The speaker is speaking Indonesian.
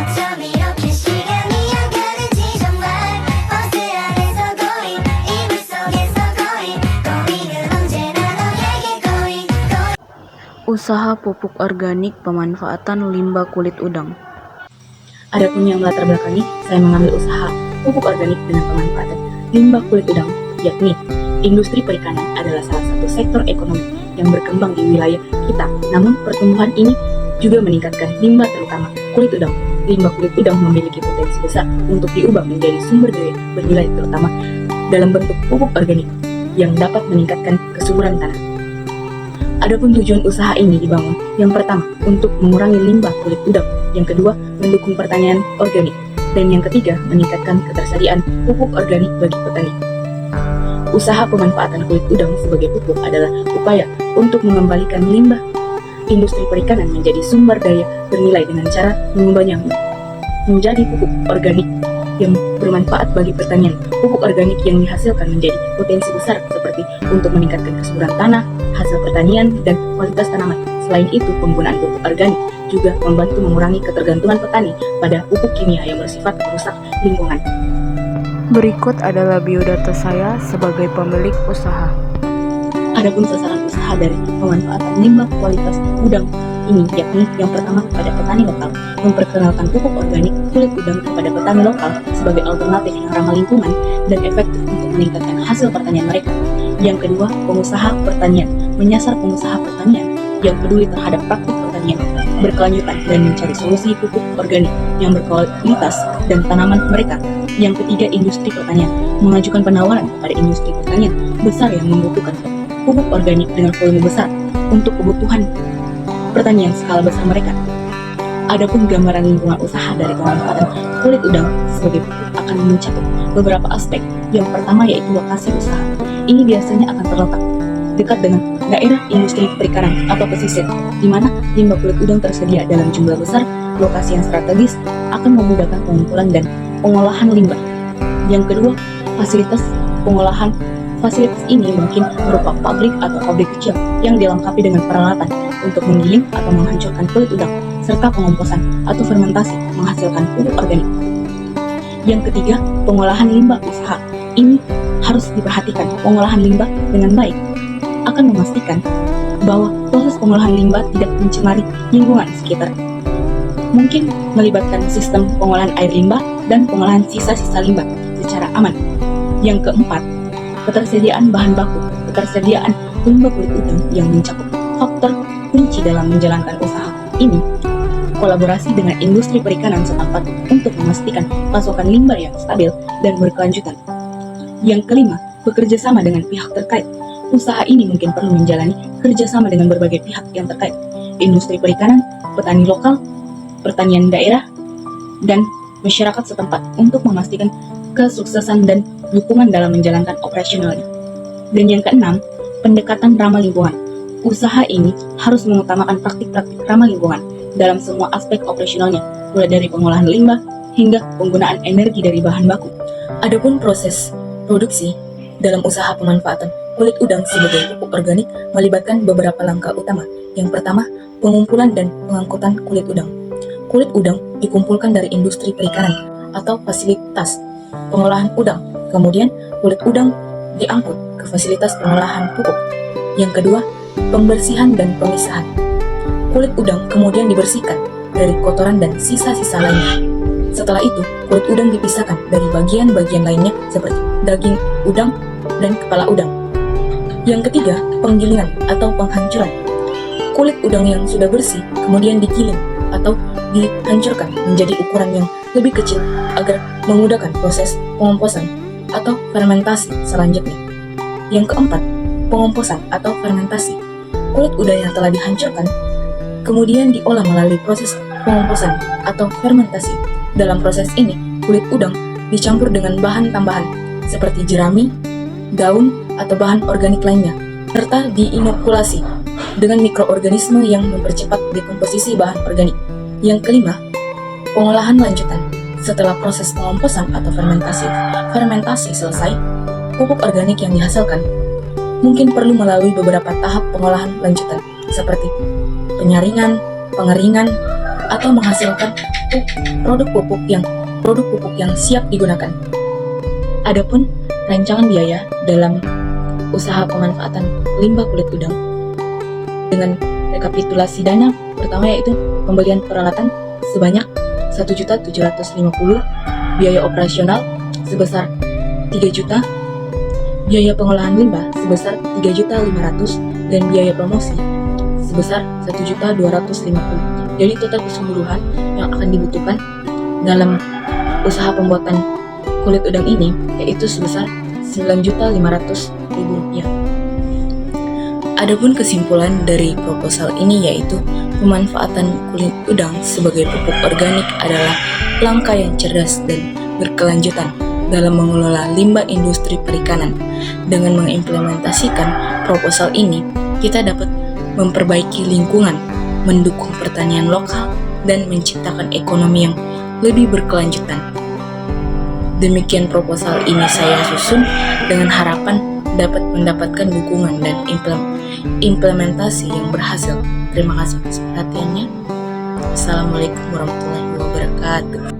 어쩜 이렇게 시간이 안 가는지 정말 버스 안에서 고인 이불 속에서 고인은 언제나 너에게 고인. Usaha pupuk organik pemanfaatan limbah kulit udang. Adapun yang melatar belakangi, saya mengambil usaha pupuk organik dengan pemanfaatan limbah kulit udang, yakni industri perikanan adalah salah satu sektor ekonomi yang berkembang di wilayah kita. Namun pertumbuhan ini juga meningkatkan limbah terutama kulit udang. Limbah kulit udang memiliki potensi besar untuk diubah menjadi sumber daya bernilai terutama dalam bentuk pupuk organik yang dapat meningkatkan kesuburan tanah. Adapun tujuan usaha ini dibangun, yang pertama untuk mengurangi limbah kulit udang, yang kedua mendukung pertanian organik, dan yang ketiga meningkatkan ketersediaan pupuk organik bagi petani. Usaha pemanfaatan kulit udang sebagai pupuk adalah upaya untuk mengembalikan limbah industri perikanan menjadi sumber daya bernilai dengan cara mengubahnya menjadi pupuk organik yang bermanfaat bagi pertanian. Pupuk organik yang dihasilkan menjadi potensi besar seperti untuk meningkatkan kesuburan tanah, hasil pertanian, dan kualitas tanaman. Selain itu, penggunaan pupuk organik juga membantu mengurangi ketergantungan petani pada pupuk kimia yang bersifat merusak lingkungan. Berikut adalah biodata saya sebagai pemilik usaha. Adapun sasaran usaha dari pemanfaatan limbah kualitas udang ini yakni yang pertama kepada petani lokal, memperkenalkan pupuk organik kulit udang kepada petani lokal sebagai alternatif yang ramah lingkungan dan efektif untuk meningkatkan hasil pertanian mereka. Yang kedua, pengusaha pertanian, menyasar pengusaha pertanian yang peduli terhadap praktik pertanian berkelanjutan dan mencari solusi pupuk organik yang berkualitas dan tanaman mereka. Yang ketiga, industri pertanian, mengajukan penawaran kepada industri pertanian besar yang membutuhkan pupuk organik dengan volume besar untuk kebutuhan pertanian skala besar mereka. Adapun gambaran lingkungan usaha dari pemanfaatan kulit udang sebagai pupuk akan mencakup beberapa aspek. Yang pertama yaitu lokasi usaha. Ini biasanya akan terletak dekat dengan daerah industri perikanan atau pesisir, di mana limbah kulit udang tersedia dalam jumlah besar. Lokasi yang strategis akan memudahkan pengumpulan dan pengolahan limbah. Yang kedua, fasilitas pengolahan. Fasilitas ini mungkin berupa pabrik atau pabrik kecil yang dilengkapi dengan peralatan untuk menggiling atau menghancurkan kulit udang, serta pengomposan atau fermentasi menghasilkan pupuk organik. Yang ketiga, pengolahan limbah usaha. Ini harus diperhatikan. Pengolahan limbah dengan baik akan memastikan bahwa proses pengolahan limbah tidak mencemari lingkungan sekitar. Mungkin melibatkan sistem pengolahan air limbah dan pengolahan sisa-sisa limbah secara aman. Yang keempat, ketersediaan bahan baku. Ketersediaan limbah kulit udang yang mencakup faktor kunci dalam menjalankan usaha ini. Kolaborasi dengan industri perikanan setempat untuk memastikan pasokan limbah yang stabil dan berkelanjutan. Yang kelima, bekerja sama dengan pihak terkait. Usaha ini mungkin perlu menjalani kerjasama dengan berbagai pihak yang terkait, industri perikanan, petani lokal, pertanian daerah, dan masyarakat setempat untuk memastikan kesuksesan dan dukungan dalam menjalankan operasionalnya. Dan yang keenam, pendekatan ramah lingkungan. Usaha ini harus mengutamakan praktik-praktik ramah lingkungan dalam semua aspek operasionalnya, mulai dari pengolahan limbah hingga penggunaan energi dari bahan baku. Adapun proses produksi dalam usaha pemanfaatan kulit udang sebagai pupuk organik melibatkan beberapa langkah utama. Yang pertama, pengumpulan dan pengangkutan kulit udang. Kulit udang dikumpulkan dari industri perikanan atau fasilitas pengolahan udang. Kemudian, kulit udang diangkut ke fasilitas pengolahan pupuk. Yang kedua, pembersihan dan pemisahan. Kulit udang kemudian dibersihkan dari kotoran dan sisa-sisa lainnya. Setelah itu, kulit udang dipisahkan dari bagian-bagian lainnya seperti daging udang dan kepala udang. Yang ketiga, penggilingan atau penghancuran. Kulit udang yang sudah bersih kemudian digiling atau dihancurkan menjadi ukuran yang lebih kecil agar memudahkan proses pengomposan atau fermentasi selanjutnya. Yang keempat, pengomposan atau fermentasi. Kulit udang yang telah dihancurkan kemudian diolah melalui proses pengomposan atau fermentasi. Dalam proses ini, kulit udang dicampur dengan bahan tambahan seperti jerami, daun, atau bahan organik lainnya, serta diinokulasi dengan mikroorganisme yang mempercepat dekomposisi bahan organik. Yang kelima, pengolahan lanjutan. Setelah proses pengomposan atau fermentasi selesai, pupuk organik yang dihasilkan mungkin perlu melalui beberapa tahap pengolahan lanjutan seperti penyaringan, pengeringan, atau menghasilkan produk pupuk yang siap digunakan. Adapun rancangan biaya dalam usaha pemanfaatan limbah kulit udang dengan rekapitulasi dana pertama yaitu pembelian peralatan sebanyak 1.750.000, biaya operasional sebesar 3 juta, biaya pengolahan limbah sebesar 3.500.000 dan biaya promosi sebesar 1.250.000. Jadi total keseluruhan yang akan dibutuhkan dalam usaha pembuatan kulit udang ini yaitu sebesar 9.500.000 rupiah. Adapun kesimpulan dari proposal ini yaitu pemanfaatan kulit udang sebagai pupuk organik adalah langkah yang cerdas dan berkelanjutan dalam mengelola limbah industri perikanan. Dengan mengimplementasikan proposal ini, kita dapat memperbaiki lingkungan, mendukung pertanian lokal, dan menciptakan ekonomi yang lebih berkelanjutan. Demikian proposal ini saya susun dengan harapan dapat mendapatkan dukungan dan implementasi yang berhasil. Terima kasih atas perhatiannya. Assalamualaikum warahmatullahi wabarakatuh.